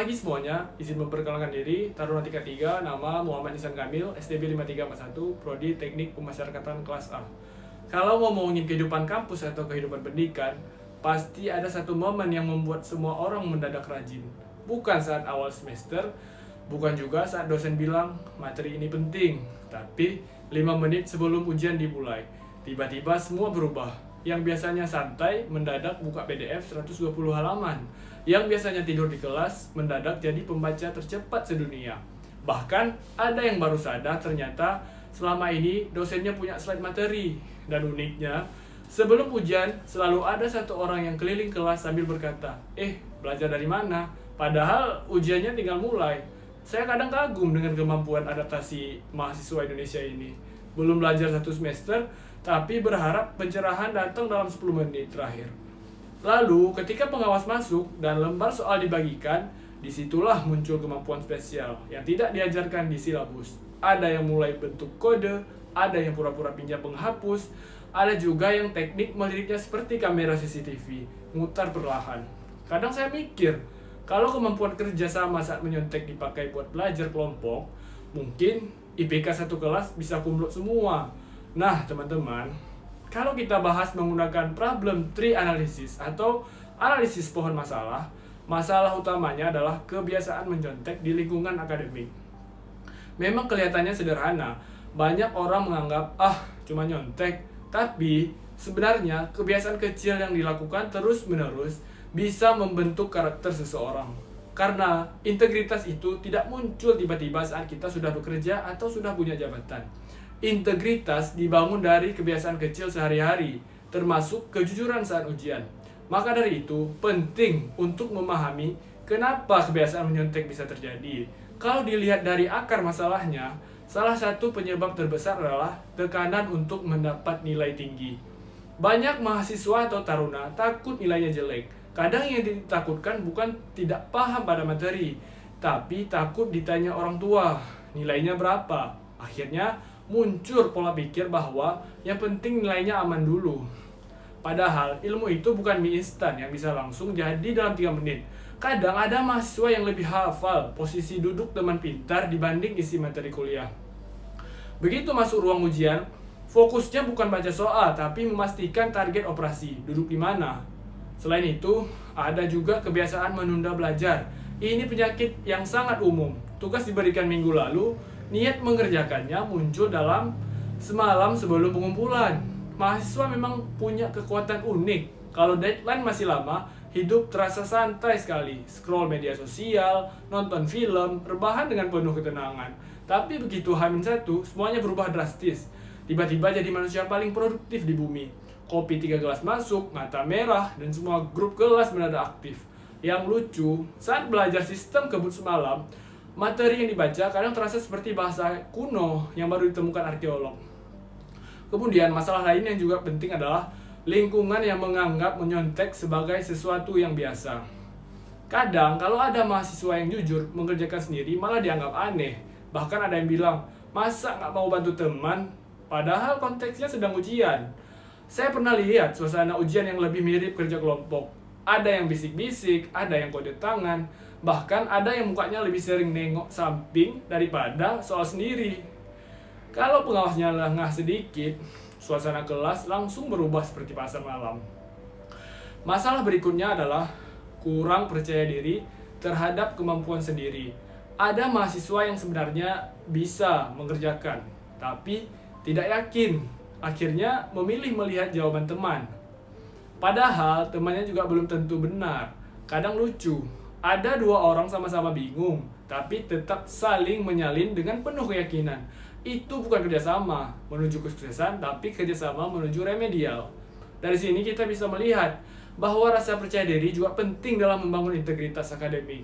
pagi semuanya, izin memperkenalkan diri, Taruna tingkat 3, nama Muhammad Ihsan Kamil, STB 5341, Prodi Teknik Pemasyarakatan kelas A. Kalau ngomongin kehidupan kampus atau kehidupan pendidikan, pasti ada satu momen yang membuat semua orang mendadak rajin. Bukan saat awal semester, bukan juga saat dosen bilang materi ini penting, tapi 5 menit sebelum ujian dimulai. Tiba-tiba semua berubah. Yang biasanya santai, mendadak buka PDF 120 halaman. Yang biasanya tidur di kelas, mendadak jadi pembaca tercepat sedunia. Bahkan ada yang baru sadar ternyata selama ini dosennya punya slide materi. Dan uniknya, sebelum ujian selalu ada satu orang yang keliling kelas sambil berkata, belajar dari mana? Padahal ujiannya tinggal mulai. Saya kadang kagum dengan kemampuan adaptasi mahasiswa Indonesia ini. Belum belajar 1 semester, tapi berharap pencerahan datang dalam 10 menit terakhir. Lalu, ketika pengawas masuk dan lembar soal dibagikan, disitulah muncul kemampuan spesial yang tidak diajarkan di silabus. Ada yang mulai bentuk kode, ada yang pura-pura pinjam penghapus, ada juga yang teknik meliriknya seperti kamera CCTV, mutar perlahan. Kadang saya mikir, kalau kemampuan kerja sama saat menyontek dipakai buat belajar kelompok, mungkin IPK satu kelas bisa kumlot semua. Nah, teman-teman, kalau kita bahas menggunakan problem tree analysis atau analisis pohon masalah, masalah utamanya adalah kebiasaan mencontek di lingkungan akademik. Memang kelihatannya sederhana, banyak orang menganggap, cuma nyontek, tapi sebenarnya kebiasaan kecil yang dilakukan terus-menerus bisa membentuk karakter seseorang. Karena integritas itu tidak muncul tiba-tiba saat kita sudah bekerja atau sudah punya jabatan. Integritas dibangun dari kebiasaan kecil sehari-hari, termasuk kejujuran saat ujian. Maka dari itu, penting untuk memahami kenapa kebiasaan menyontek bisa terjadi. Kalau dilihat dari akar masalahnya, salah satu penyebab terbesar adalah tekanan untuk mendapat nilai tinggi. Banyak mahasiswa atau taruna takut nilainya jelek. Kadang yang ditakutkan bukan tidak paham pada materi, tapi takut ditanya orang tua, nilainya berapa. Akhirnya, muncul pola pikir bahwa yang penting nilainya aman dulu. Padahal ilmu itu bukan mie instan yang bisa langsung jadi dalam 3 menit. Kadang ada mahasiswa yang lebih hafal posisi duduk teman pintar dibanding isi materi kuliah. Begitu masuk ruang ujian, fokusnya bukan baca soal, tapi memastikan target operasi, duduk di mana. Selain itu, ada juga kebiasaan menunda belajar. Ini penyakit yang sangat umum. Tugas diberikan minggu lalu, niat mengerjakannya muncul dalam semalam sebelum pengumpulan. Mahasiswa memang punya kekuatan unik. Kalau deadline masih lama, hidup terasa santai sekali. Scroll media sosial, nonton film, rebahan dengan penuh ketenangan. Tapi begitu H-1, semuanya berubah drastis. Tiba-tiba jadi manusia paling produktif di bumi. Kopi 3 gelas masuk, mata merah, dan semua grup kelas mendadak aktif. Yang lucu, saat belajar sistem kebut semalam, materi yang dibaca kadang terasa seperti bahasa kuno yang baru ditemukan arkeolog. Kemudian masalah lain yang juga penting adalah lingkungan yang menganggap menyontek sebagai sesuatu yang biasa. Kadang kalau ada mahasiswa yang jujur mengerjakan sendiri malah dianggap aneh. Bahkan ada yang bilang, masa nggak mau bantu teman? Padahal konteksnya sedang ujian. Saya pernah lihat suasana ujian yang lebih mirip kerja kelompok. Ada yang bisik-bisik, ada yang kode tangan, bahkan ada yang mukanya lebih sering nengok samping daripada soal sendiri. Kalau pengawasnya lengah sedikit, suasana kelas langsung berubah seperti pasar malam. Masalah berikutnya adalah kurang percaya diri terhadap kemampuan sendiri. Ada mahasiswa yang sebenarnya bisa mengerjakan, tapi tidak yakin. Akhirnya memilih melihat jawaban teman. Padahal temannya juga belum tentu benar. Kadang lucu, ada 2 orang sama-sama bingung, tapi tetap saling menyalin dengan penuh keyakinan. Itu bukan kerjasama menuju kesuksesan, tapi kerjasama menuju remedial. Dari sini kita bisa melihat bahwa rasa percaya diri juga penting dalam membangun integritas akademik.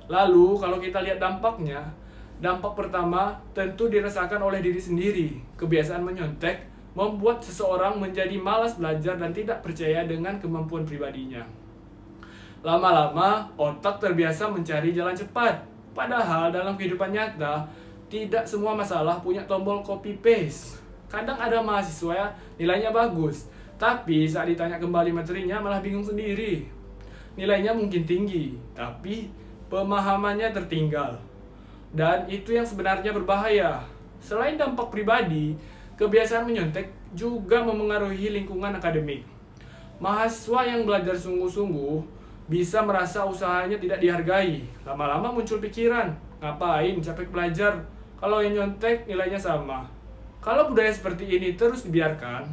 Lalu kalau kita lihat dampaknya, dampak pertama tentu dirasakan oleh diri sendiri. Kebiasaan menyontek membuat seseorang menjadi malas belajar dan tidak percaya dengan kemampuan pribadinya. Lama-lama, otak terbiasa mencari jalan cepat. Padahal dalam kehidupan nyata, tidak semua masalah punya tombol copy-paste. Kadang ada mahasiswa nilainya bagus, tapi saat ditanya kembali materinya malah bingung sendiri. Nilainya mungkin tinggi, tapi pemahamannya tertinggal. Dan itu yang sebenarnya berbahaya. Selain dampak pribadi, kebiasaan menyontek juga memengaruhi lingkungan akademik. Mahasiswa yang belajar sungguh-sungguh bisa merasa usahanya tidak dihargai. Lama-lama muncul pikiran, ngapain capek belajar kalau yang nyontek nilainya sama. Kalau budaya seperti ini terus dibiarkan,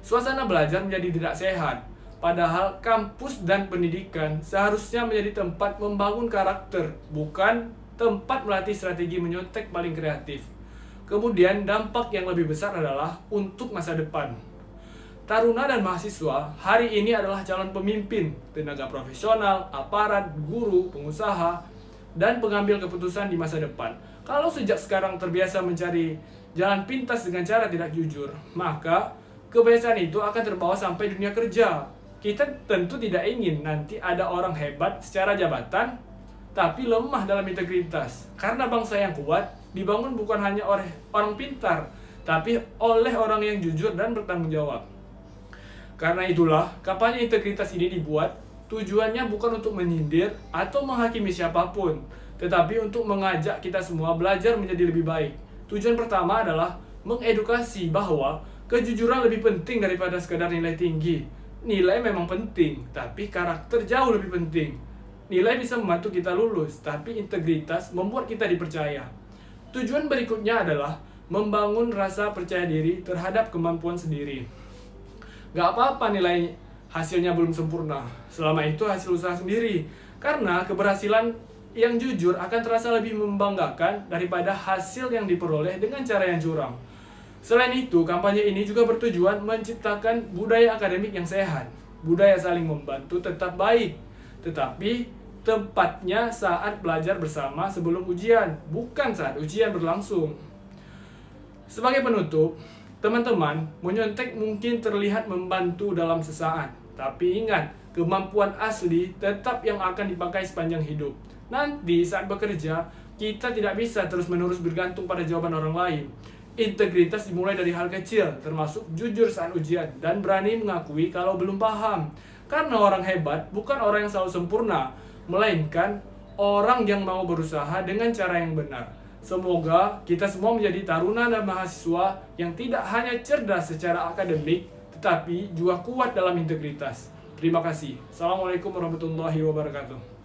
suasana belajar menjadi tidak sehat. Padahal kampus dan pendidikan seharusnya menjadi tempat membangun karakter, bukan tempat melatih strategi menyontek paling kreatif. Kemudian dampak yang lebih besar adalah untuk masa depan. Taruna dan mahasiswa hari ini adalah calon pemimpin, tenaga profesional, aparat, guru, pengusaha, dan pengambil keputusan di masa depan. Kalau sejak sekarang terbiasa mencari jalan pintas dengan cara tidak jujur, maka kebiasaan itu akan terbawa sampai dunia kerja. Kita tentu tidak ingin nanti ada orang hebat secara jabatan, tapi lemah dalam integritas. Karena bangsa yang kuat dibangun bukan hanya oleh orang pintar, tapi oleh orang yang jujur dan bertanggung jawab. Karena itulah, kampanye integritas ini dibuat, tujuannya bukan untuk menyindir atau menghakimi siapapun, tetapi untuk mengajak kita semua belajar menjadi lebih baik. Tujuan pertama adalah mengedukasi bahwa kejujuran lebih penting daripada sekadar nilai tinggi. Nilai memang penting, tapi karakter jauh lebih penting. Nilai bisa membantu kita lulus, tapi integritas membuat kita dipercaya. Tujuan berikutnya adalah membangun rasa percaya diri terhadap kemampuan sendiri. Gak apa-apa nilai hasilnya belum sempurna, selama itu hasil usaha sendiri. Karena keberhasilan yang jujur akan terasa lebih membanggakan daripada hasil yang diperoleh dengan cara yang curang. Selain itu, kampanye ini juga bertujuan menciptakan budaya akademik yang sehat. Budaya saling membantu tetap baik, tetapi tepatnya saat belajar bersama sebelum ujian, bukan saat ujian berlangsung. Sebagai penutup, teman-teman, menyontek mungkin terlihat membantu dalam sesaat, tapi ingat, kemampuan asli tetap yang akan dipakai sepanjang hidup. Nanti saat bekerja, kita tidak bisa terus-menerus bergantung pada jawaban orang lain. Integritas dimulai dari hal kecil, termasuk jujur saat ujian, dan berani mengakui kalau belum paham. Karena orang hebat bukan orang yang selalu sempurna, melainkan orang yang mau berusaha dengan cara yang benar. Semoga kita semua menjadi taruna dan mahasiswa yang tidak hanya cerdas secara akademik, tetapi juga kuat dalam integritas. Terima kasih. Assalamualaikum warahmatullahi wabarakatuh.